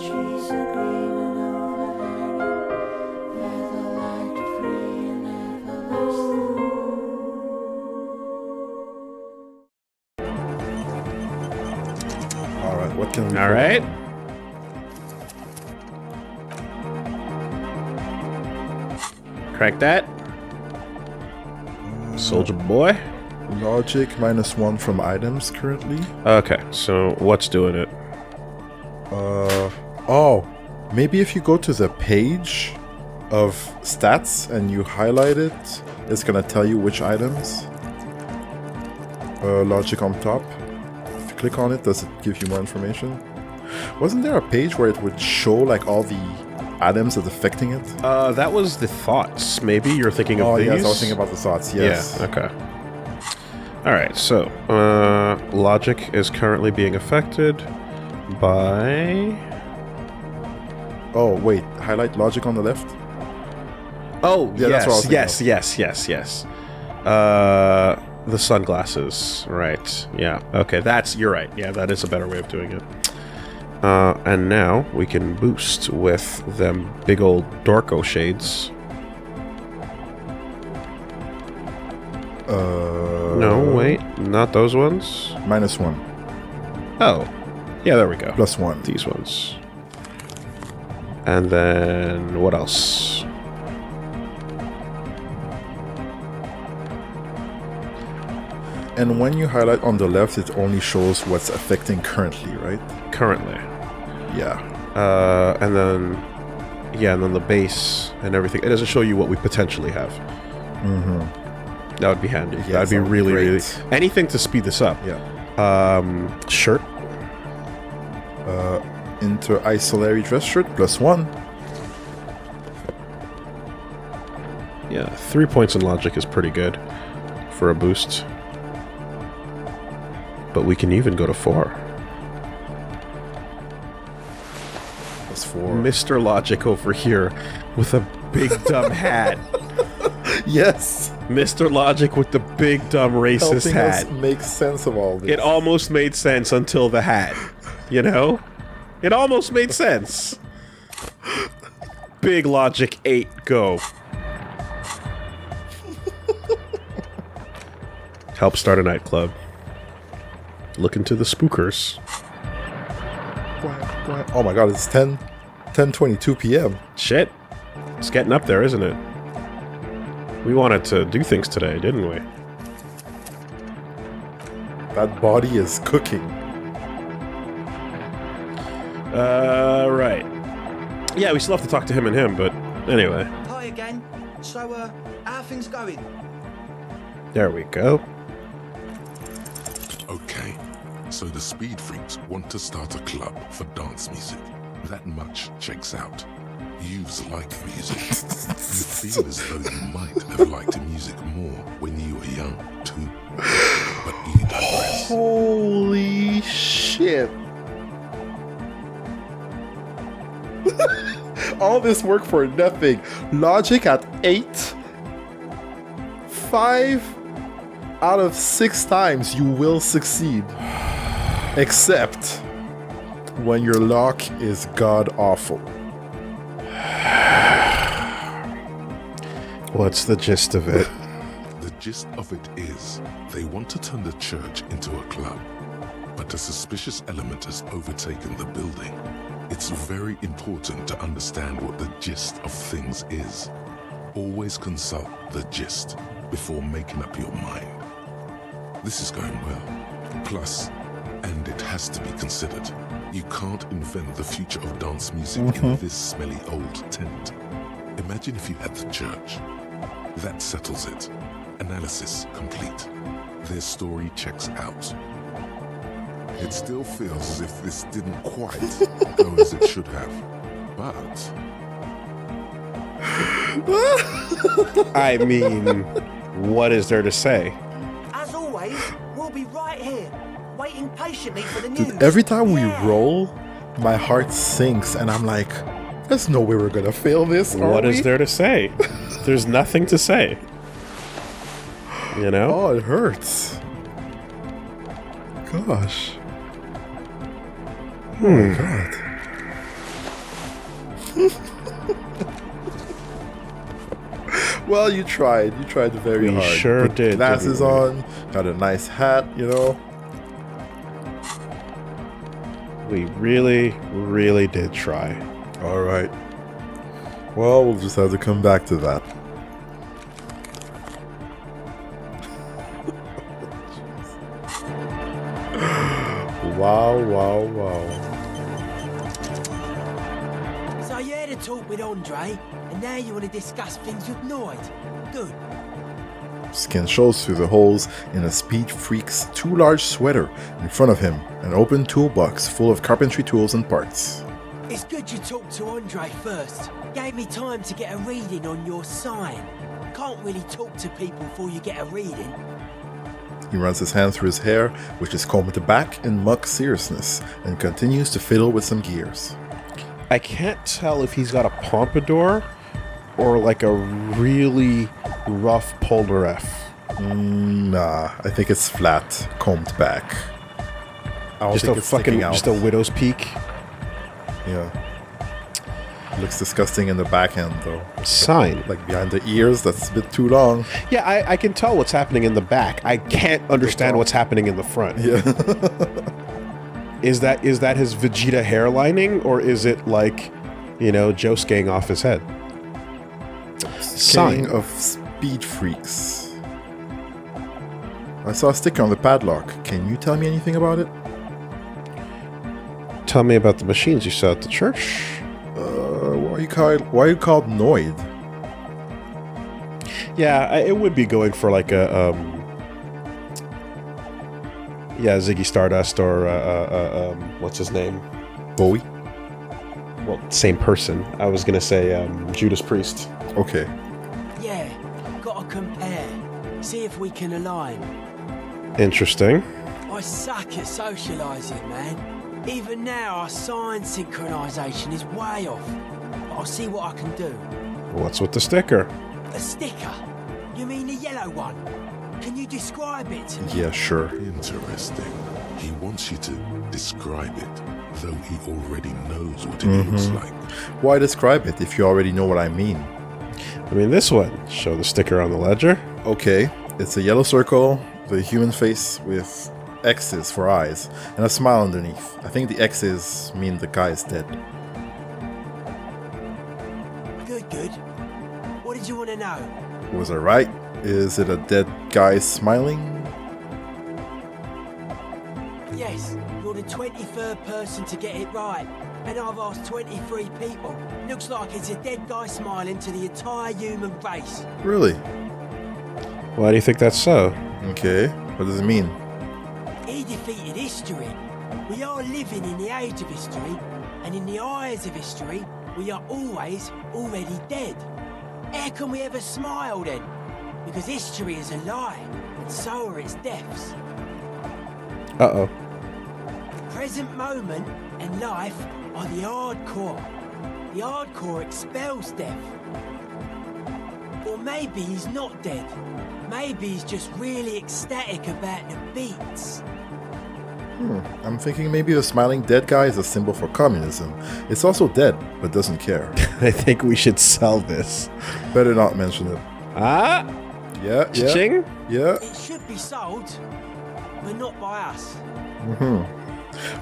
trees are green and overhanging, feather light free and everlasting. All right, what can we? All right. Crack that. Soldier boy. Logic -1 from items currently. Okay, so what's doing it? Oh, maybe if you go to the page of stats and you highlight it, it's gonna tell you which items. Logic on top. If you click on it, does it give you more information? Wasn't there a page where it would show like all the items that's affecting it? That was the thoughts. Maybe you're thinking of Oh these? yes, I was thinking about the thoughts. Yes. Yeah, okay. Alright, so, logic is currently being affected by... Oh wait, highlight logic on the left. Oh, Yeah, that's what I was yes. The sunglasses, right. Yeah, okay, you're right. Yeah, that is a better way of doing it. And now we can boost with them big old Dorko shades. No, wait, not those ones. -1. Oh, yeah, there we go. +1. These ones. And then, what else? And when you highlight on the left, it only shows what's affecting currently, right? Currently. Yeah. And then, and then the base and everything. It doesn't show you what we potentially have. Mm-hmm. That would be handy. Yes, That'd be that would be really, great. really... Anything to speed this up. Yeah. Shirt. Inter-isolary dress shirt +1. Yeah, 3 points in logic is pretty good for a boost. But we can even go to 4. +4. Mr. Logic over here with a big dumb hat. Yes. Mr. Logic with the big dumb racist Helping hat. us make sense of all this. It almost made sense until the hat. You know? It almost made sense. Big Logic 8, go. Help start a nightclub. Look into the spookers. Oh my god, it's 10:22 p.m. Shit. It's getting up there, isn't it? We wanted to do things today, didn't we? That body is cooking. Right. Yeah, we still have to talk to him and him, but anyway. Hi again. So, how are things going? There we go. Okay, so the speed freaks want to start a club for dance music. That much checks out. Youths like music. You feel as though you might have liked music more when you were young, too. But you digress. Holy shit. All this work for nothing. Logic at 8. 5 out of 6 times you will succeed. Except when your luck is god awful. What's the gist of it? The gist of it is, they want to turn the church into a club, but a suspicious element has overtaken the building. It's very important to understand what the gist of things is. Always consult the gist before making up your mind. This is going well. Plus, and it has to be considered, you can't invent the future of dance music in this smelly old tent. Imagine if you had the church. That settles it. Analysis complete. Their story checks out. It still feels as if this didn't quite go as it should have. But I mean, what is there to say? As always, we'll be right here, waiting patiently for the news. Dude, every time we roll, my heart sinks and I'm like, there's no way we're gonna fail this. What is there to say? There's nothing to say. You know? Oh, it hurts. Gosh. Oh my god. Well, you tried. You tried very We hard. sure Put did, glasses didn't we? on, got a nice hat, you know. We really, really did try. All right. Well, we'll just have to come back to that. Wow, wow, wow. So you had a talk with Andre, and now you want to discuss things with Noid. Good. Skin shows through the holes in a speed freak's too large sweater in front of him, an open toolbox full of carpentry tools and parts. It's good you talked to Andre first. Gave me time to get a reading on your sign. Can't really talk to people before you get a reading. He runs his hand through his hair, which is combed back in mock seriousness, and continues to fiddle with some gears. I can't tell if he's got a pompadour or like a really rough polar F. Nah, I think it's flat, combed back. I don't Just think a it's sticking fucking, out. just a widow's peak. Yeah. Looks disgusting in the back end, though. Sign. Like behind the ears, that's a bit too long. Yeah, I can tell what's happening in the back. I can't understand what's happening in the front. Yeah. Is that his Vegeta hair lining, or is it like, you know, Josukeing off his head? Sign. King of speed freaks. I saw a sticker on the padlock. Can you tell me anything about it? Tell me about the machines you saw at the church. Why are you called Noid? Yeah, it would be going for like a Ziggy Stardust or what's his name? Bowie? Well, same person. I was gonna say Judas Priest. Okay. Yeah, gotta compare. See if we can align. Interesting. I suck at socialising, man. Even now, our sign synchronisation is way off. But I'll see what I can do. What's with the sticker? A sticker? You mean the yellow one? Can you describe it to me? Yeah, sure. Interesting. He wants you to describe it, though he already knows what it looks like. Why describe it if you already know what I mean? I mean, this one. Show the sticker on the ledger. Okay, it's a yellow circle, the human face with X's for eyes, and a smile underneath. I think the X's mean the guy is dead. Good. What did you want to know? Was I right? Is it a dead guy smiling? Yes, you're the 23rd person to get it right. And I've asked 23 people. Looks like it's a dead guy smiling to the entire human race. Really? Why do you think that's so? Okay, what does it mean? He defeated history. We are living in the age of history, and in the eyes of history, we are always already dead. How can we ever smile then? Because history is a lie, and so are its deaths. Uh-oh. The present moment and life are the hardcore. The hardcore expels death. Or maybe he's not dead. Maybe he's just really ecstatic about the beats. I'm thinking maybe the smiling dead guy is a symbol for communism. It's also dead, but doesn't care. I think we should sell this. Better not mention it. Ah! Yeah, yeah, Ching? yeah. It should be sold, but not by us.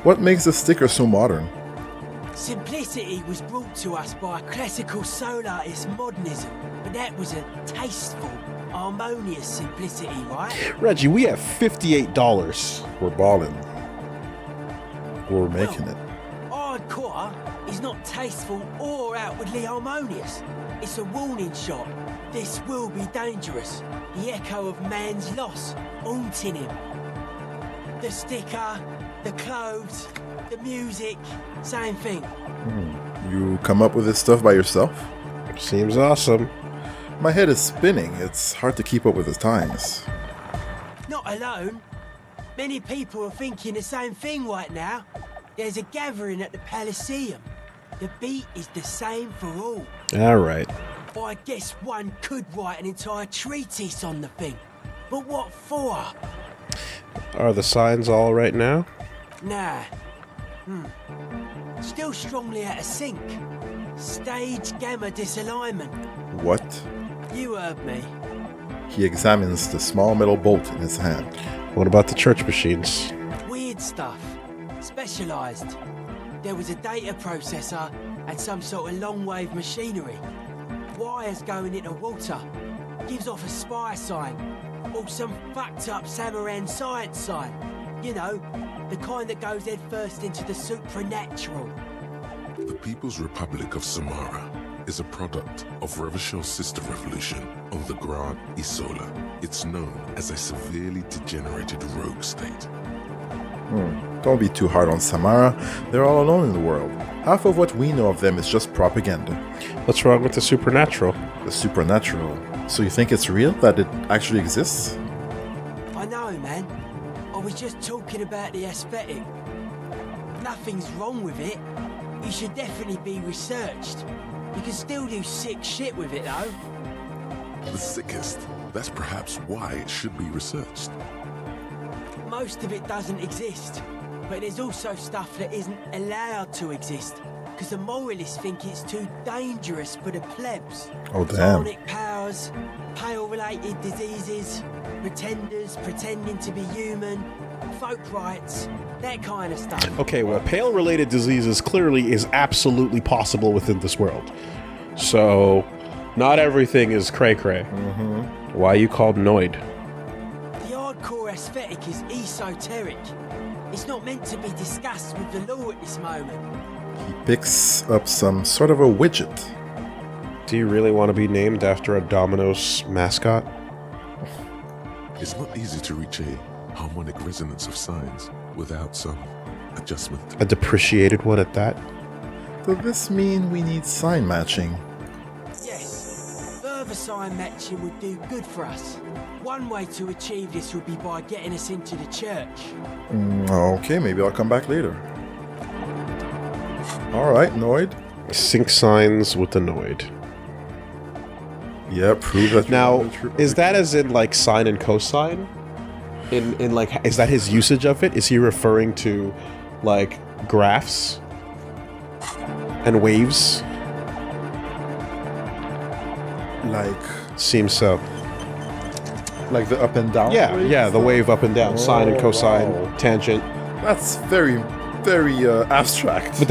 What makes the sticker so modern? Simplicity was brought to us by classical solarist modernism, but that was a tasteful, harmonious simplicity, right? Reggie, we have $58. We're balling. We're making it. Hardcore is not tasteful or outwardly harmonious. It's a warning shot. This will be dangerous. The echo of man's loss, haunting him. The sticker, the clothes, the music, same thing. You come up with this stuff by yourself? Seems awesome. My head is spinning. It's hard to keep up with the times. Not alone. Many people are thinking the same thing right now. There's a gathering at the Elysium. The beat is the same for all. All right. I guess one could write an entire treatise on the thing. But what for? Are the signs all right now? Nah. Still strongly out of sync. Stage gamma disalignment. What? You heard me. He examines the small metal bolt in his hand. What about the church machines? Weird stuff. Specialised. There was a data processor and some sort of long-wave machinery. Wires going into water. Gives off a spy sign. Or some fucked up Samaran science sign. You know, the kind that goes head first into the supernatural. The People's Republic of Samara is a product of Revachel's sister revolution on the Grand Isola. It's known as a severely degenerated rogue state. Don't be too hard on Samara. They're all alone in the world. Half of what we know of them is just propaganda. What's wrong with the supernatural? The supernatural. So you think it's real? That it actually exists? I know, man. I was just talking about the aesthetic. Nothing's wrong with it. It should definitely be researched. You can still do sick shit with it, though. The sickest. That's perhaps why it should be researched. Most of it doesn't exist. But there's also stuff that isn't allowed to exist. Because the moralists think it's too dangerous for the plebs. Oh, damn. Sonic powers, pale-related diseases, pretenders pretending to be human, folk rights, that kind of stuff. Okay, well, pale-related diseases clearly is absolutely possible within this world. So, not everything is cray-cray. Why are you called Noid? The hardcore aesthetic is esoteric. It's not meant to be discussed with the law at this moment. He picks up some sort of a widget. Do you really want to be named after a Domino's mascot? It's not easy to reach a harmonic resonance of signs without some adjustment. A depreciated one at that? Does this mean we need sign matching? Yes, further sign matching would do good for us. One way to achieve this would be by getting us into the church. Okay, maybe I'll come back later. Alright, Noid. Sync signs with the Noid. Yeah, prove that. Now, is that as in like sine and cosine? In like, is that his usage of it? Is he referring to like graphs and waves? like Seems so. the up and down? Yeah, wave yeah, the stuff? wave up and down, sine and Oh, cosine, wow. tangent. That's very abstract. But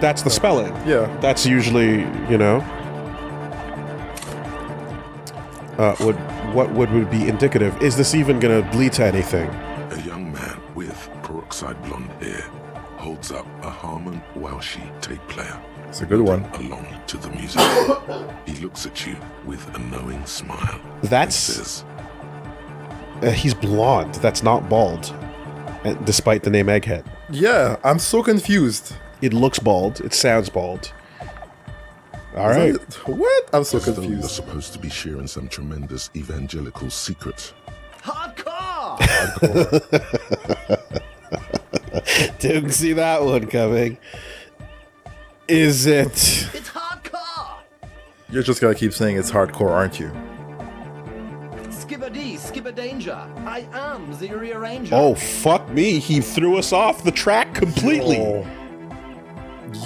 that's the spelling. Yeah. That's usually, you know. What would be indicative? Is this even gonna lead to anything? A young man with peroxide blonde hair holds up a Harman Welshi tape player. It's a good one. Along to the music. He looks at you with a knowing smile. and That's says, he's blonde. That's not bald. Despite the name Egghead, Yeah, I'm so confused. it looks bald. It sounds bald. All Is right. it- What? I'm so as though you're confused. supposed to be sharing some tremendous evangelical secret. Hardcore! Didn't see that one coming. Is it? It's hardcore! You're just gonna keep saying it's hardcore, aren't you? Skibbity, skibber danger. I am the rearranger. Oh, fuck me. He threw us off the track completely. Oh.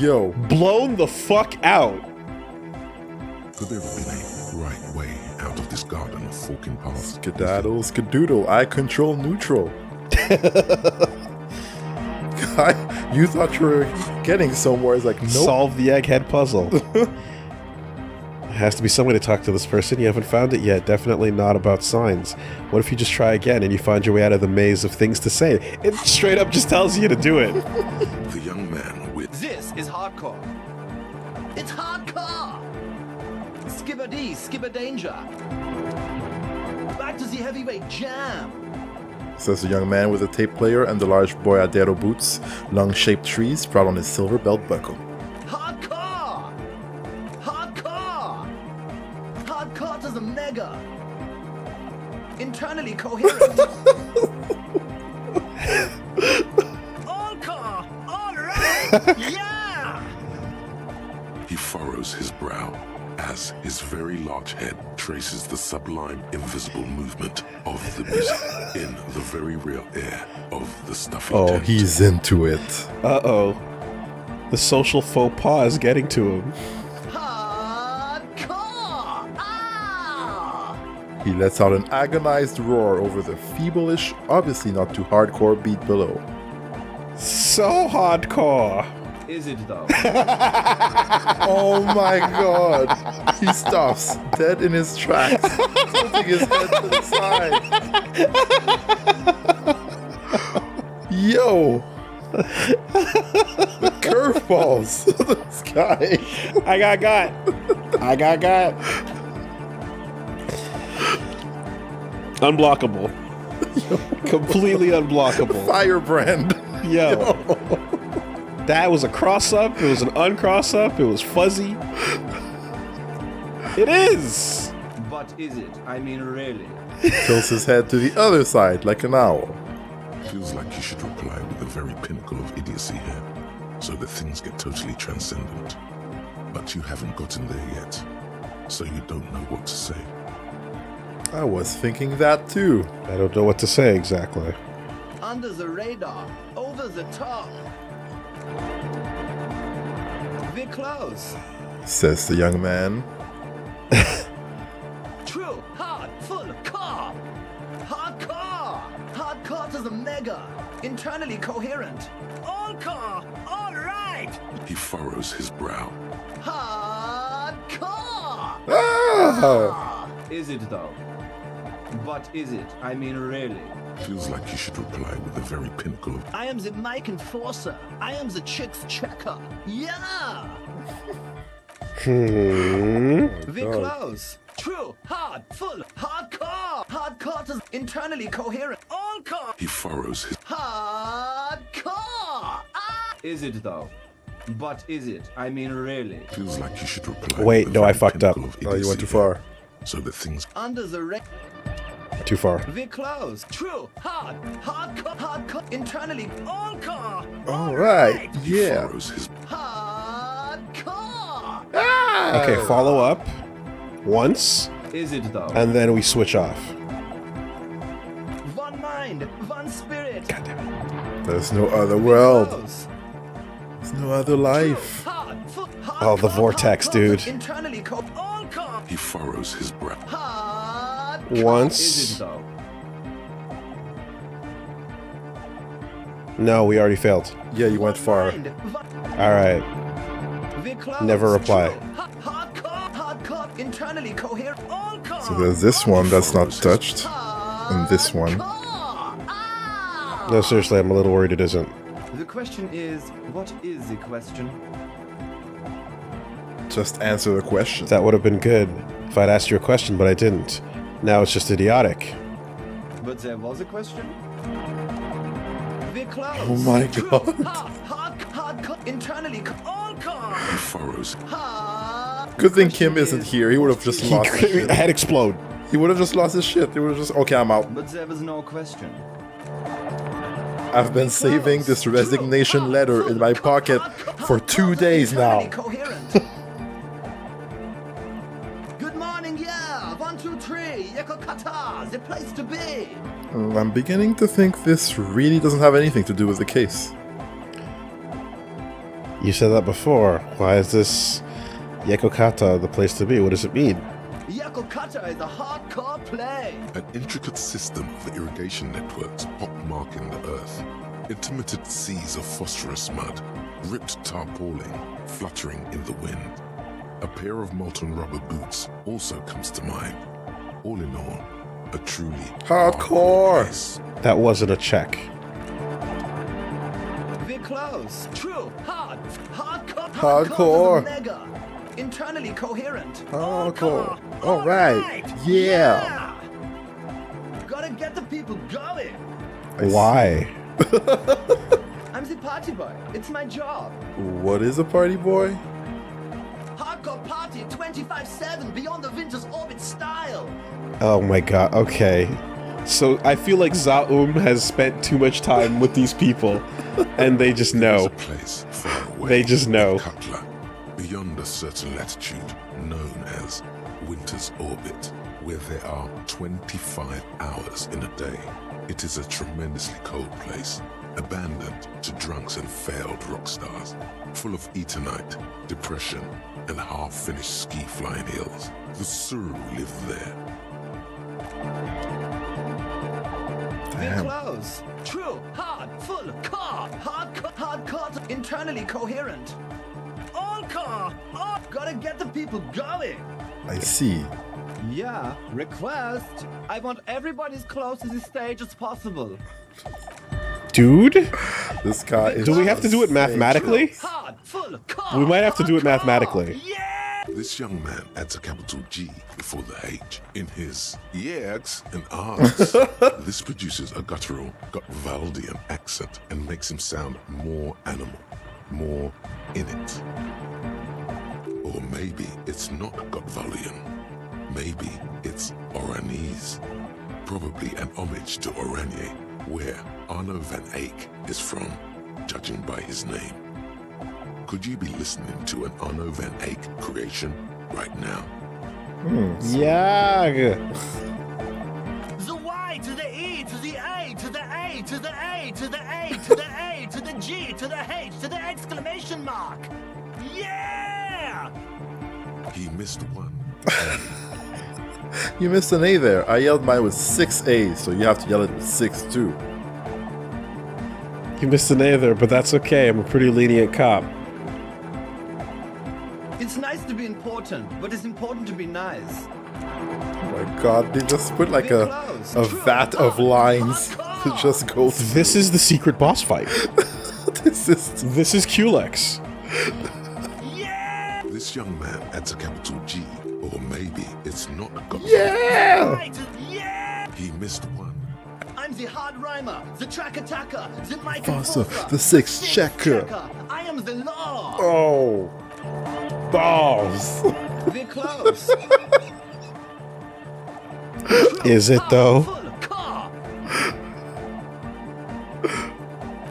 Yo. Blown the fuck out. Could there have been a right way out of this garden of forking paths? Skedaddle, skedoodle. I control neutral. You thought you were getting somewhere. It's like, nope. Solve the egghead puzzle. Has to be some way to talk to this person. You haven't found it yet. Definitely not about signs. What if you just try again and you find your way out of the maze of things to say? It straight up just tells you to do it. The young man with This is hardcore. It's hardcore! Skibbity, skibber danger. Back to the heavyweight jam. Says the young man with a tape player and the large boyadero boots, long-shaped trees sprout on his silver belt buckle. Hardcore! Hardcore! Hardcore to the mega. Internally coherent. All core! All right! Yeah! he furrows his brow as his very large head traces the sublime invisible movement of the music in the very real air of the stuffy Oh, tent. he's into it. Uh-oh. The social faux pas is getting to him. Hardcore! Ah! He lets out an agonized roar over the feeblish, obviously not too hardcore beat below. So hardcore. Is it though? Oh my god! He stops, dead in his tracks, tilting his head to the side. Yo! The curveballs of this guy. I got. Unblockable. Completely unblockable. Firebrand. Yo. That was a cross-up. It was an uncross-up. It was fuzzy. It is. But is it? I mean, really? Tilts his head to the other side like an owl. Feels like you should reply with the very pinnacle of idiocy here, so that things get totally transcendent. But you haven't gotten there yet, so you don't know what to say. I was thinking that too. I don't know what to say exactly. Under the radar, over the top. We're close. Says the young man. True, hard, full, car. Hardcore! Hardcore to the mega. Internally coherent. All car, all right. He furrows his brow. Hardcore! Ah! Is it though? But is it? I mean, really? Feels like you should reply with the very pinnacle of I am the mic enforcer. I am the chick's checker. Yeah! We're close. True, hard, full, hardcore. Hardcore to internally coherent. All car. He furrows his Hardcore! Ah! Is it though? But is it? I mean, really? feels like you should reply. Wait, with the no, I very fucked up. pinnacle of Oh, you went too idiocy far. here, so that things Under the Too far. We're close. True, hard, hardcore, internally. All car. Alright, he yeah. furrows his Hardcore! Okay, follow up once, Is it though? and then we switch off. One mind, one spirit. God damn it. There's no other world. Close. There's no other life. Hard, Oh, the vortex, dude. Internally all car. he furrows his brow. Hard. Is Once. it though? No, we already failed. Yeah, you went far. Mind, All right. we're close. Never reply. True. Hardcore, internally coherent. All car. So there's this one that's not touched, and this one. Ah! No, seriously, I'm a little worried it isn't. The question is, what is the question? Just answer the question. That would have been good if I'd asked you a question, but I didn't. Now it's just idiotic. But there was a question? We're close. Oh my True. God. Hardcore, internally, all car. He furrows. Hard. Good thing Kim isn't here. He would have just lost his shit. Head explode. He would have just lost his shit. He would have just, okay, I'm out. But there was no question. I've been saving this resignation letter in my pocket for 2 days now. Coherent. Good morning, yeah. 1, 2, 3. Yekokata, the place to be. I'm beginning to think this really doesn't have anything to do with the case. You said that before. Why is this Yekokata the place to be? What does it mean? Yekokata is a hardcore play. An intricate system of the irrigation networks pockmarking the earth. Intermittent seas of phosphorus mud, ripped tarpaulin fluttering in the wind. A pair of molten rubber boots also comes to mind. All in all, a truly Hardcore. place. That wasn't a check. We're close. True. Hardcore. Hardcore. Mega. Internally coherent. Hardcore. Alright. Yeah. Gotta get the people going. Why? I'm the party boy. It's my job. What is a party boy? Hardcore party 25/7 beyond the winter's orbit style. Oh my god, okay. So I feel like Zaum has spent too much time with these people, and they just There's know. a place far away They just know. in Cutler, beyond a certain latitude known as Winter's Orbit, where there are 25 hours in a day. It is a tremendously cold place, abandoned to drunks and failed rock stars, full of Eternite, depression, and half-finished ski-flying hills. The Suru lived there. We're close. True, hard, full, car. Hard car, internally coherent. All car, all. Gotta get the people going. I see. Yeah, request. I want everybody as close to the stage as possible. Dude? This guy is. Do we have to do it insane. mathematically? Hard, full, car. We might have to do it hard car. mathematically. Yeah! This young man adds a capital G before the H in his yegs and R's. This produces a guttural, Gotwaldian accent and makes him sound more animal, more in it. Or maybe it's not Gotwaldian. Maybe it's Oranese. Probably an homage to Oranje, where Arno van Eyck is from, judging by his name. Could you be listening to an Arno van Eyck creation right now? Yeah. The Y to the E to the A to the A to the A to the A to the A to the G to the H to the exclamation mark. Yeah! He missed one. You missed an A there. I yelled mine with 6 A's, so you have to yell it with 6 too. You missed an A there, but that's okay. I'm a pretty lenient cop. It's nice to be important, but it's important to be nice. Oh my god, they just put like a vat of lines that just goes. This is the secret boss fight. This is. This is Culex. Yeah! This young man adds a capital G, or maybe it's not got. Yeah! Right, yeah! He missed one. I'm the hard rhymer, the track attacker, the mic Faster, enforcer, the six checker. I am the law. Oh. Balls. We're close. Is it though? Full car.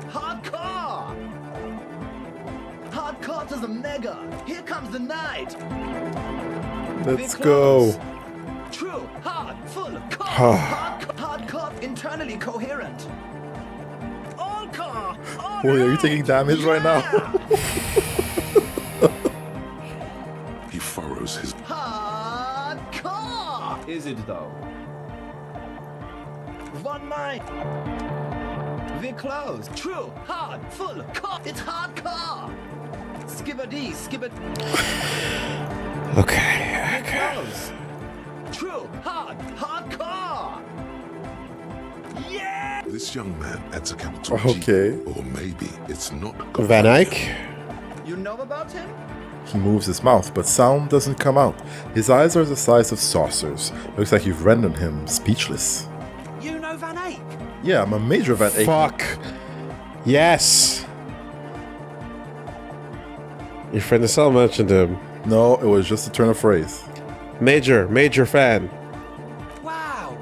Hardcore. Hardcore to the mega. Here comes the night. Let's go. True, hard, full, car. Hardcore, internally coherent. All car. All Boy, are you right. taking damage right now? He furrows his. Hardcore. Is it though? One mind. We're close. True, hard, full, car. It's hardcore. Skibber-D, skibber. Okay. Close. True, hard, hardcore. Yeah. This young man adds a capital Okay. G, or maybe it's not got. Van Eyck? You know about him? He moves his mouth, but sound doesn't come out. His eyes are the size of saucers. Looks like you've rendered him speechless. You know Van Eyck? Yeah, I'm a major Van Eyck. Fuck. Yes. Your friend Asel mentioned him. No, it was just a turn of phrase. Major fan. Wow.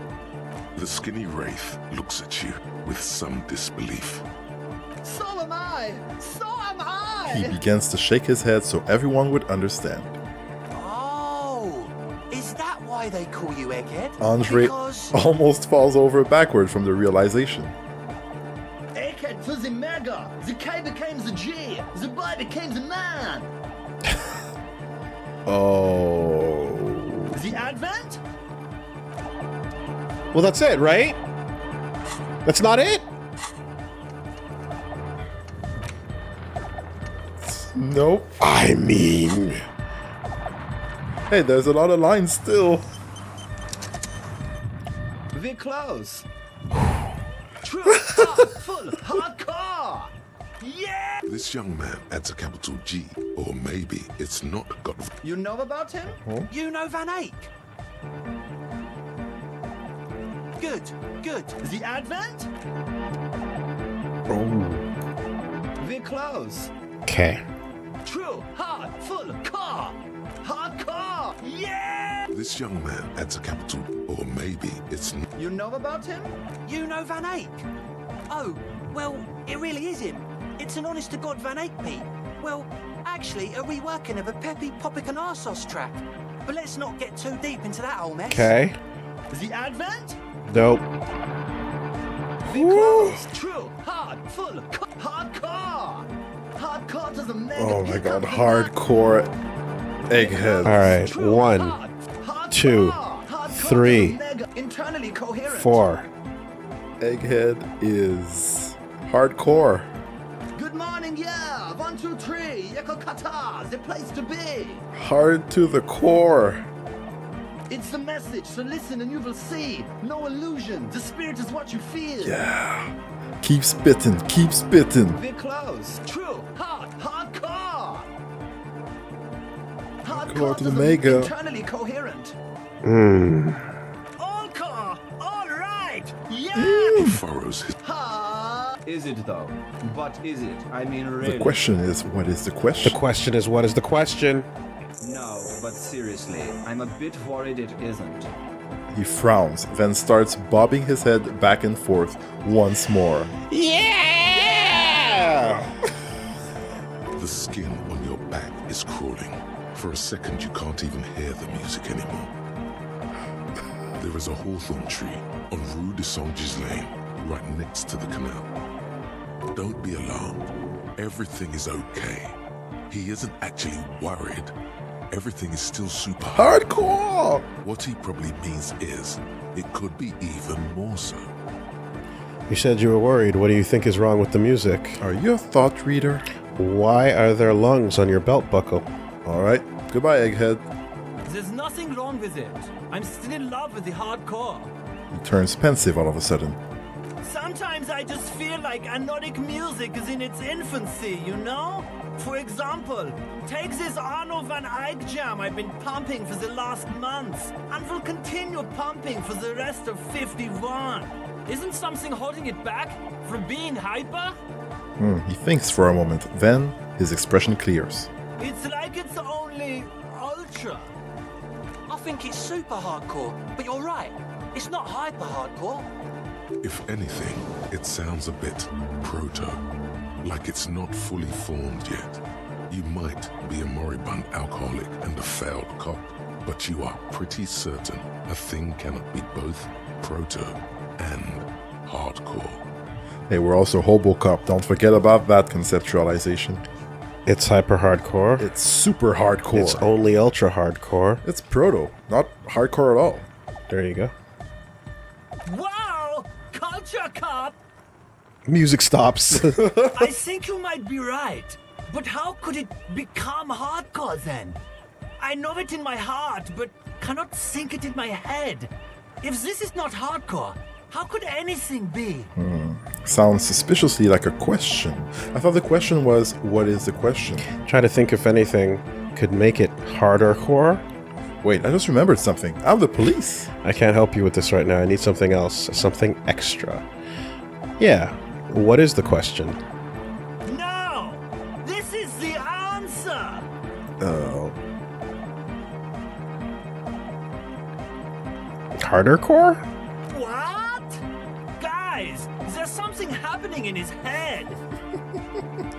The skinny wraith looks at you with some disbelief. So am I. So am I. He begins to shake his head so everyone would understand. Oh, is that why they call you Egghead? Andre Because almost falls over backward from the realization. Egghead to the mega. The K became the G. The boy became the man. Oh. The Advent? Well, that's it, right? That's not it? Nope. I mean... Hey, there's a lot of lines still. We're close. True, hard, full, hardcore. Yeah. This young man adds a capital G, or maybe it's not got. You know about him? you know Van Eyck. Good. The Advent? Oh. We're close. Okay. True, hard, full, car. Hardcore. Yeah. This young man adds a capital, or maybe it's not. You know about him? You know Van Eyck. Oh, well, it really is him. It's an honest-to-God Van Eyck beat. Well, actually, a reworking of a Peppy Popic and Arsos track. But let's not get too deep into that whole mess. Okay. The Advent? Nope. We're close. True, hard. hard, full, hardcore. Hardcore to the mega. Oh my god, hardcore egghead. Alright, True, 1, hard, hardcore. 2, Hardcore to 3, the mega. Internally coherent. 4. Egghead is hardcore. Good morning, yeah. 1, 2, 3. Yeko Kata, the place to be. Hard to the core. It's the message, so listen and you will see. No illusion. The spirit is what you feel. Yeah. Keep spitting, keep spitting. We're close. True, hard, hardcore. Hardcore to the mega. Internally coherent. All core, all right. Yeah. Furrows his Ha. Is it though? But is it? I mean, really? The question is, what is the The question? question is, what is the question? No, but seriously, I'm a bit worried it isn't. He frowns, then starts bobbing his head back and forth once more. The skin on your back is crawling. For a second, you can't even hear the music anymore. There is a hawthorn tree on Rue de Saint-Gislain, right next to the canal. Don't be alarmed. Everything is okay. He isn't actually worried. Everything is still super hard. Hardcore! What he probably means is, it could be even more so. You said you were worried. What do you think is wrong with the music? Are you a thought reader? Why are there lungs on your belt buckle? Alright, goodbye, Egghead. There's nothing wrong with it. I'm still in love with the hardcore. He turns pensive all of a sudden. Sometimes I just feel like anodic music is in its infancy, you know? For example, take this Arno van Eyck jam I've been pumping for the last months, and will continue pumping for the rest of 51. Isn't something holding it back from being hyper? He thinks for a moment, then his expression clears. It's like it's only ultra. I think it's super hardcore, but you're right. It's not hyper hardcore. If anything, it sounds a bit proto, like it's not fully formed yet. You might be a moribund alcoholic and a failed cop, but you are pretty certain a thing cannot be both proto and hardcore. Hey, we're also Hobocop. Don't forget about that conceptualization. It's hyper hardcore. It's super hardcore. It's only ultra hardcore. It's proto, not hardcore at all. There you go. Wow! Culture cop! Music stops. I think you might be right. But how could it become hardcore then? I know it in my heart, but cannot think it in my head. If this is not hardcore, how could anything be? Sounds suspiciously like a question. I thought the question was, what is the question? Try to think if anything could make it harder core. Wait, I just remembered something. I'm the police. I can't help you with this right now. I need something else. Something extra. Yeah. What is the question? No! This is the answer! Oh. Harder core? What? Guys, there's something happening in his head.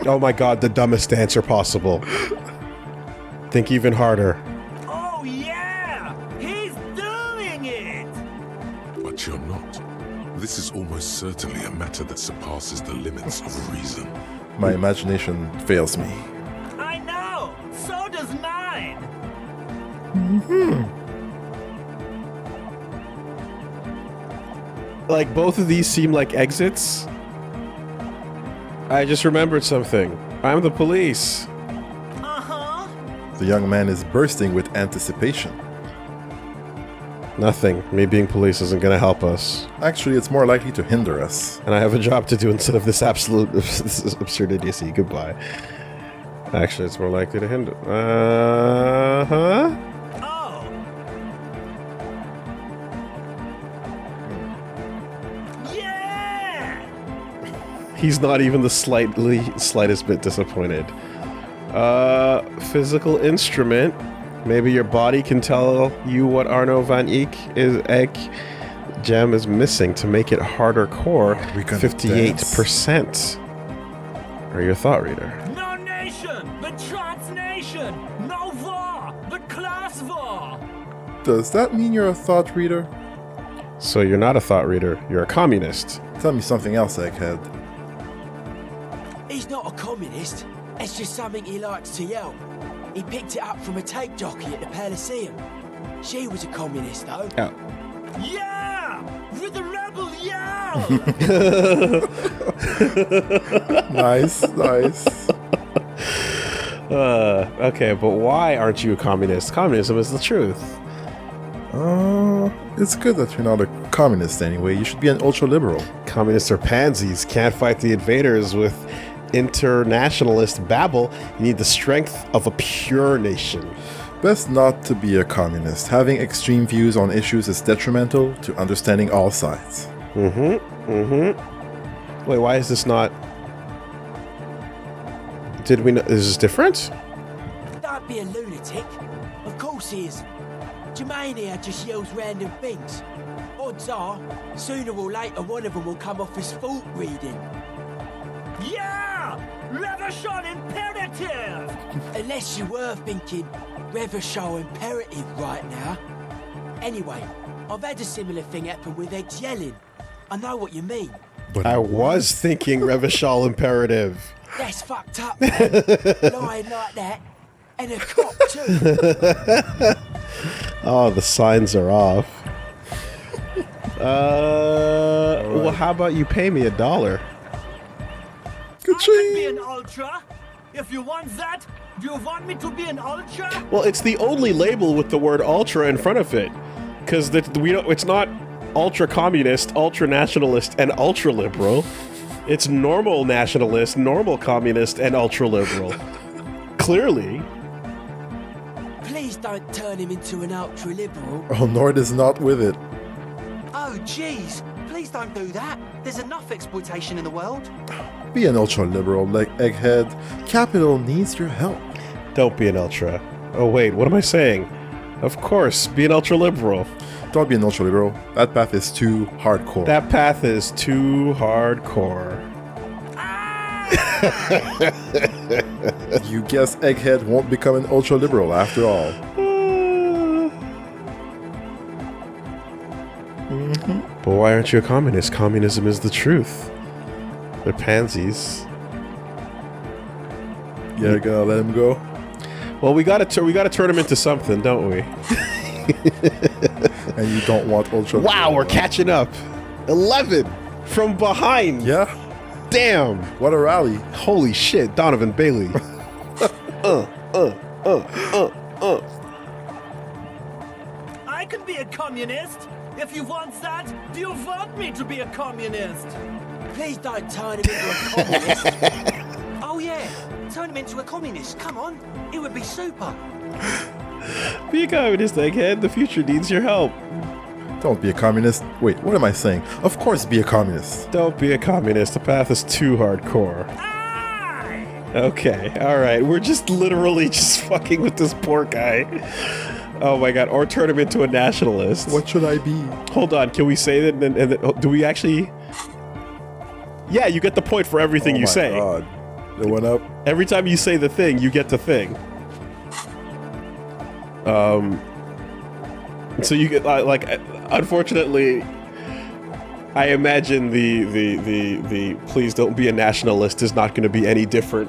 Oh my god, the dumbest answer possible. Think even harder. Oh yeah! He's doing it! But you're not. This is almost certainly a matter that surpasses the limits of reason. My imagination fails me. I know! So does mine! Like, both of these seem like exits. I just remembered something. I'm the police. Uh-huh. The young man is bursting with anticipation. Nothing. Me being police isn't gonna help us. Actually, it's more likely to hinder us. And I have a job to do instead of this absolute this absurd idiocy. Goodbye. Actually, it's more likely to hinder. Uh-huh. Oh! Yeah! He's not even the slightest bit disappointed. Physical instrument. Maybe your body can tell you what Arno van Eyck gem is missing to make it harder core. We can 58%. Or your thought reader. No nation, but transnation! No war, but class war! Does that mean you're a thought reader? So you're not a thought reader, you're a communist. Tell me something else, Egghead. He's not a communist. It's just something he likes to yell. He picked it up from a tape jockey at the Elysium. She was a communist, though. Oh. Yeah! With the rebel yell! Nice, nice. Okay, but why aren't you a communist? Communism is the truth. It's good that you're not a communist anyway. You should be an ultra-liberal. Communists are pansies. Can't fight the invaders with internationalist babble. You need the strength of a pure nation. Best not to be a communist. Having extreme views on issues is detrimental to understanding all sides. Wait, why is this not... Did we know... Is this different? Don't be a lunatic. Of course he is. Jermaine here just yells random things. Odds are, sooner or later one of them will come off as fault reading. Yeah! Reversion imperative! Unless you were thinking Reverchal imperative right now. Anyway, I've had a similar thing happen with eggs yelling. I know what you mean. But I was thinking Revachol imperative. That's fucked up, man. Lying like that. And a cop, too. Oh, the signs are off. Well, how about you pay me $1? I can be an ultra. If you want that, do you want me to be an ultra? Well, it's the only label with the word ultra in front of it, because we don't. It's not ultra communist, ultra nationalist, and ultra liberal. It's normal nationalist, normal communist, and ultra liberal. Clearly. Please don't turn him into an ultra-liberal. Oh, Noid is not with it. Oh, jeez. Please don't do that. There's enough exploitation in the world. Be an ultra-liberal like Egghead. Capital needs your help. Don't be an ultra. Oh wait, what am I saying? Of course, be an ultra liberal. Don't be an ultra-liberal. That path is too hardcore. That path is too hardcore. You guess Egghead won't become an ultra-liberal after all. But why aren't you a communist? Communism is the truth. They're pansies. You're gonna let him go? Well, we gotta turn him into something, don't we? And you don't want ultra. Wow, we're catching up. 11 from behind. Yeah? Damn. What a rally. Holy shit, Donovan Bailey. I can be a communist. If you want that, do you want me to be a communist? Please don't turn him into a communist. Oh, yeah. Turn him into a communist. Come on. It would be super. Be a communist, Egghead. The future needs your help. Don't be a communist. Wait, what am I saying? Of course be a communist. Don't be a communist. The path is too hardcore. Okay, alright. We're just literally just fucking with this poor guy. Oh my god. Or turn him into a nationalist. What should I be? Hold on. Can we say that? And do we actually... Yeah, you get the point for everything you say. God. It went up. Every time you say the thing, you get the thing. So you get like, unfortunately, I imagine the please don't be a nationalist is not going to be any different,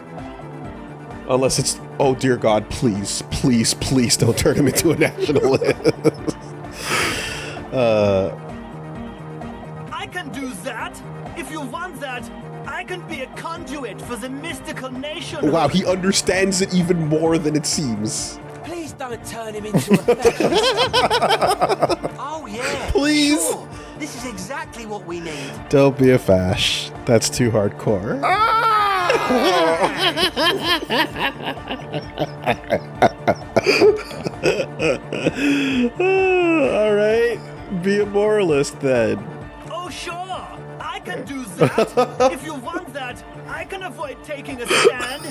unless it's oh dear God, please don't turn him into a nationalist. I can do that. If you want that, I can be a conduit for the mystical nation. Wow, he understands it even more than it seems. Please don't turn him into a fascist. Oh, yeah. Please. Sure. This is exactly what we need. Don't be a fash. That's too hardcore. All right, be a moralist then. Oh, sure. I can do that. If you want that, I can avoid taking a stand.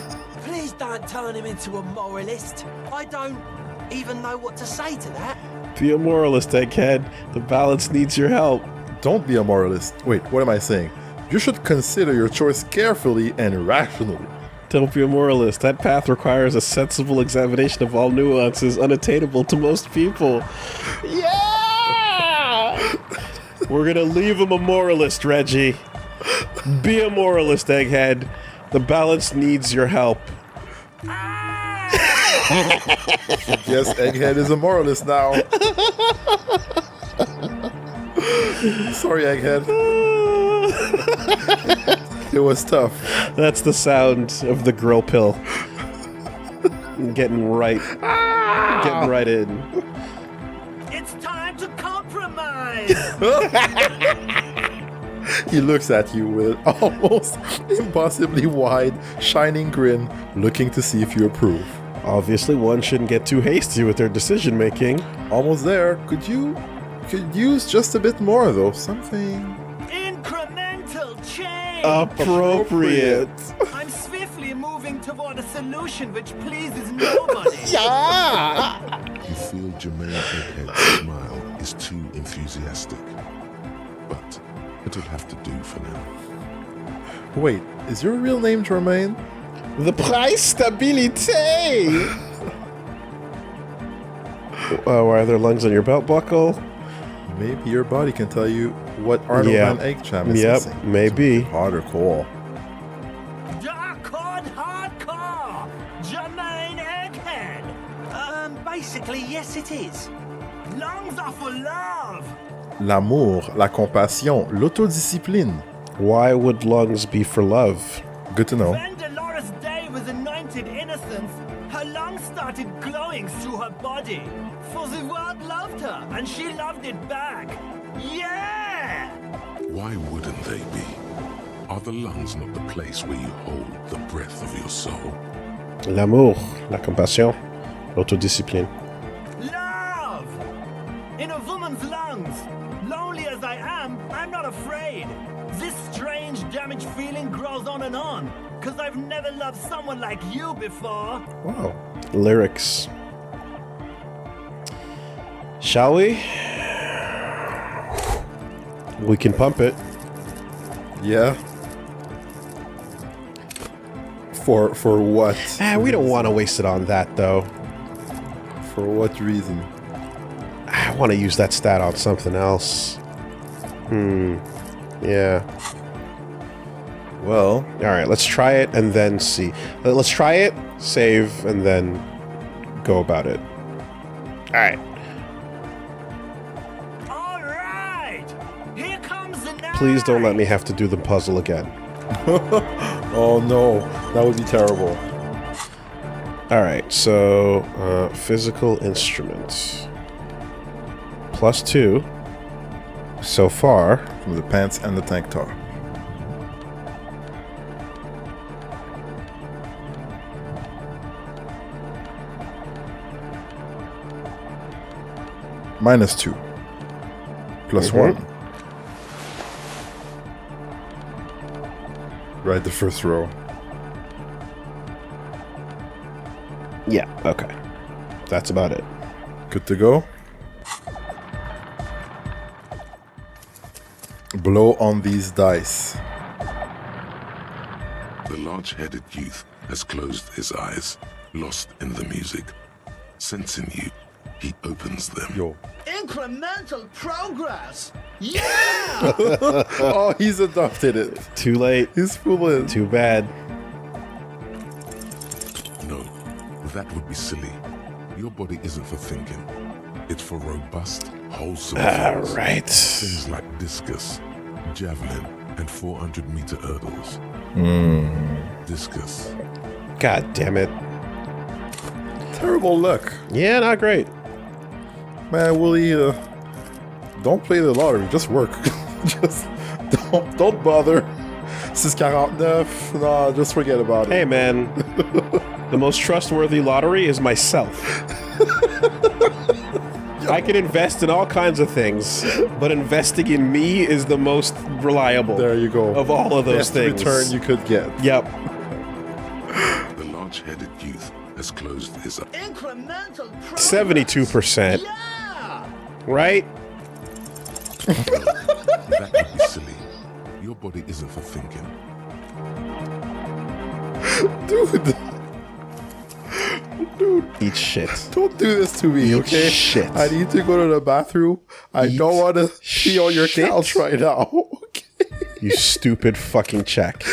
Please don't turn him into a moralist. I don't even know what to say to that. Be a moralist, Egghead. The balance needs your help. Don't be a moralist. Wait, what am I saying? You should consider your choice carefully and rationally. Don't be a moralist. That path requires a sensible examination of all nuances unattainable to most people. Yeah! We're gonna leave him a moralist, Reggie. Be a moralist, Egghead. The balance needs your help. Yes, Egghead is a moralist now. Sorry, Egghead. It was tough. That's the sound of the grill pill. Getting right in. It's time to compromise. He looks at you with an almost impossibly wide, shining grin, looking to see if you approve. Obviously, one shouldn't get too hasty with their decision making. Almost there. Could use just a bit more though. Something Incremental change. Appropriate. I'm swiftly moving toward a solution which pleases nobody. You feel Jermaine Egghead's smile is too enthusiastic. But it'll have to do for now. Wait, is your real name Jermaine? The price stability. Are there lungs on your belt buckle? Maybe your body can tell you what Arnold Van Egg-Cham is missing. Maybe. Hard or cool. Hardcore. Jermaine Egghead. Basically, yes, it is. Lungs are for love. L'amour, la compassion, l'autodiscipline. Why would lungs be for love? Good to know. When Dolores Day was anointed innocence, her lungs started glowing through her body. For the world loved her, and she loved it back. Yeah! Why wouldn't they be? Are the lungs not the place where you hold the breath of your soul? L'amour, la compassion, l'autodiscipline. Love! In a woman's lungs. Lonely as I am, I'm not afraid. This strange, damaged feeling grows on and on. Cause I've never loved someone like you before. Wow. Lyrics. Shall we? We can pump it. Yeah. For what? We don't want to waste it on that, though. For what reason? I want to use that stat on something else. Yeah. Well, All right, let's try it and then see. Let's try it, save, and then go about it. All right. All right! Here comes the night! Please don't let me have to do the puzzle again. oh no, that would be terrible. All right, so physical instruments. +2 so far. From the pants and the tank top. -2. +1. Right, the first row. Yeah, okay. That's about it. Good to go. Blow on these dice. The large-headed youth has closed his eyes, lost in the music. Sensing you, he opens them. Yo. Incremental progress! Yeah! Oh, he's adopted it. Too late. He's fooling. Too bad. No, that would be silly. Your body isn't for thinking. It's for robust, wholesome All things. right. Things like discus, javelin, and 400-meter hurdles. Discus. God damn it. Terrible luck. Yeah, not great. Man, Woolie, don't play the lottery. Just work. Just don't bother. 649. Nah, just forget about it. Hey, man. The most trustworthy lottery is myself. I can invest in all kinds of things, but investing in me is the most reliable. There you go. Of all of those Best things. return you could get. Yep. The large-headed youth has closed his eyes. Incremental progress! 72%. Yeah! Right? That would be silly. Your body isn't for thinking. Dude. Eat shit. Don't do this to me, Eat okay? shit. I need to go to the bathroom. I Eat don't want to pee on your shit. couch right now. Okay. You stupid fucking check.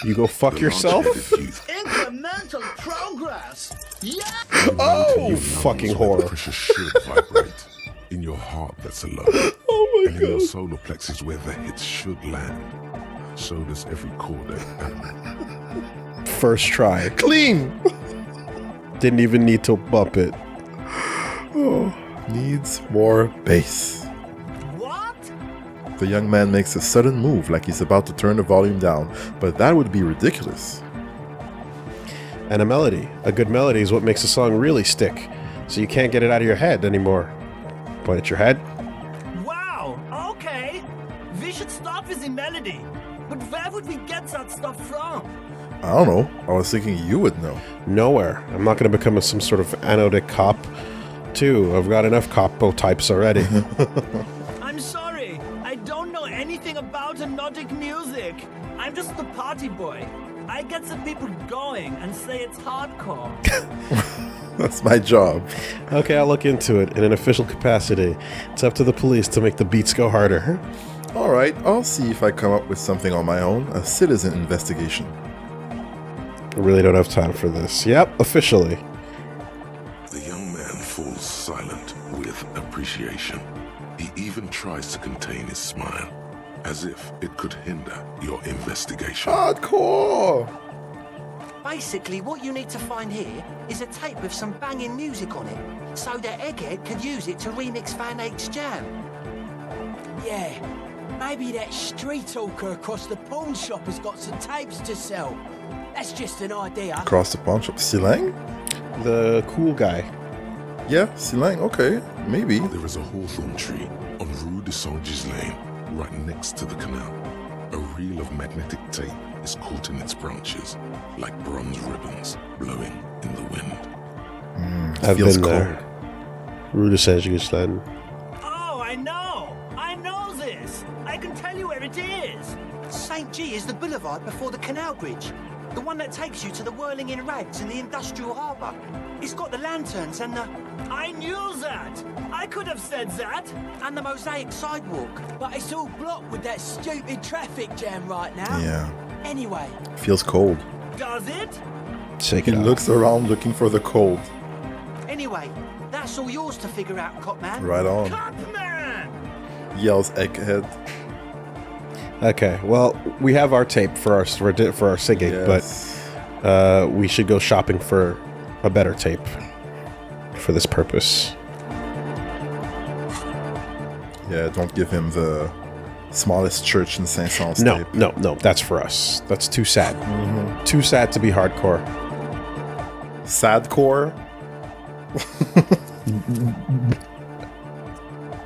You go fuck The yourself? large-headed youth. Incremental progress. Yeah. Oh, you fucking where the whore. pressure should vibrate. In your heart that's alone. Oh my And in your god. solar plexus where the hits should land. So does every chord element. First try. Clean! Didn't even need to bump it. Needs more bass. What? The young man makes a sudden move like he's about to turn the volume down, but that would be ridiculous. And a melody. A good melody is what makes a song really stick. So you can't get it out of your head anymore. Point at your head. Wow. Okay. We should start with the melody. But where would we get that stuff from? I don't know. I was thinking you would know. Nowhere. I'm not going to become some sort of anodic cop, too. I've got enough capo types already. I'm sorry. I don't know anything about hypnotic music. I'm just the party boy. I get the people going and say it's hardcore. That's my job. Okay, I'll look into it in an official capacity. It's up to the police to make the beats go harder. Alright, I'll see if I come up with something on my own. A citizen investigation. I really don't have time for this. Yep, officially. The young man falls silent with appreciation. He even tries to contain his smile, as if it could hinder your investigation. Hardcore! Basically, what you need to find here is a tape with some banging music on it, so that Egghead could use it to remix Van Eyck's jam. Yeah, maybe that street talker across the pawn shop has got some tapes to sell. That's just an idea. Across the pawn shop. Silang? The cool guy. Yeah, Silang, okay. Maybe. There is a hawthorn tree on Rue de Saint-Ghislain, right next to the canal. A reel of magnetic tape is caught in its branches, like bronze ribbons blowing in the wind. I've Feels been cold. there. Rue de Saint-Ghislain. Oh, I know. I know this. I can tell you where it is. St. G is the boulevard before the canal bridge. The one that takes you to the whirling in rags and the industrial harbour. It's got the lanterns and the... I knew that. I could have said that. and the mosaic sidewalk. But it's all blocked with that stupid traffic jam right now. Yeah. Anyway, Feels cold. Does it? Take He it off. looks around looking for the cold. Anyway, that's all yours to figure out, Copman. Right on. Copman! Yells Egghead. Okay, well, we have our tape for our singing, Yes. but we should go shopping for a better tape for this purpose. Yeah, don't give him the smallest church in Saint-Saëns No, tape. no, that's for us. That's too sad. Too sad to be hardcore. Sadcore.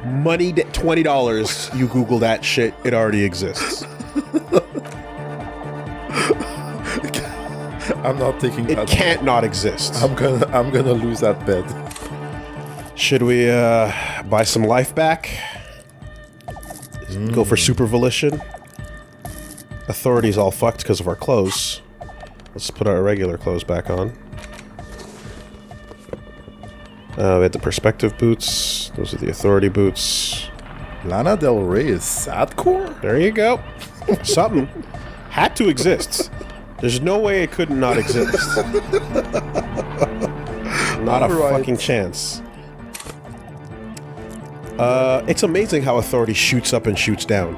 Money $20. You Google that shit, it already exists. I'm not taking It that. can't not exist. I'm gonna lose that bet. Should we buy some life back? Go for super volition? Authority's all fucked because of our clothes. Let's put our regular clothes back on. We had the perspective boots. Those are the authority boots. Lana Del Rey is sadcore? There you go. Something had to exist. There's no way it could not exist. Not a Alright. fucking chance. It's amazing how authority shoots up and shoots down.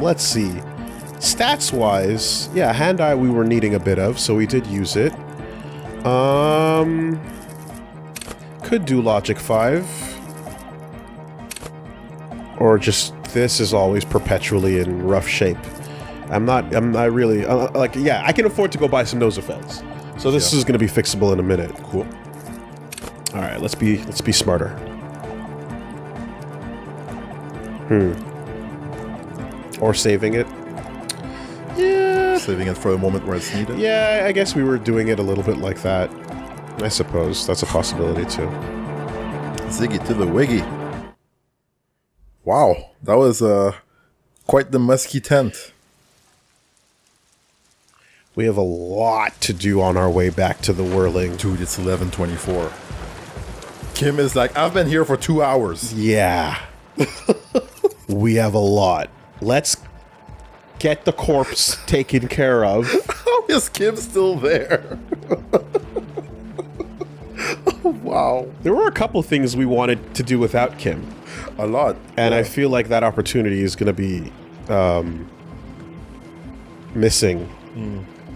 Let's see. Stats-wise, yeah, hand-eye we were needing a bit of, so we did use it. Could do Logic 5. Or just, this is always perpetually in rough shape. I'm not really, like, yeah, I can afford to go buy some nose effects. So this is going to be fixable in a minute. Cool. Alright, let's be smarter. Or saving it. Yeah. Saving it for a moment where it's needed. Yeah, I guess we were doing it a little bit like that. I suppose. That's a possibility, too. Ziggy to the wiggy. Wow, that was quite the musky tent. We have a lot to do on our way back to the whirling. Dude, it's 11:24. Kim is like, I've been here for 2 hours. Yeah. We have a lot. Let's get the corpse taken care of. How is Kim still there? Oh, wow. There were a couple things we wanted to do without Kim. A lot. And I feel like that opportunity is going to be missing,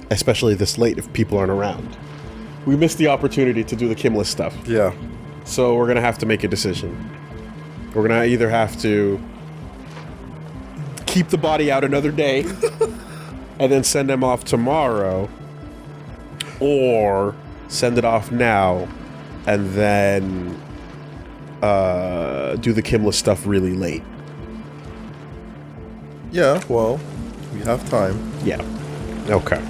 especially this late if people aren't around. We missed the opportunity to do the Kimless stuff. Yeah. So we're going to have to make a decision. We're going to either have to keep the body out another day and then send them off tomorrow, or send it off now and then do the Kimless stuff really late. Yeah, well, we have time. Yeah. Okay.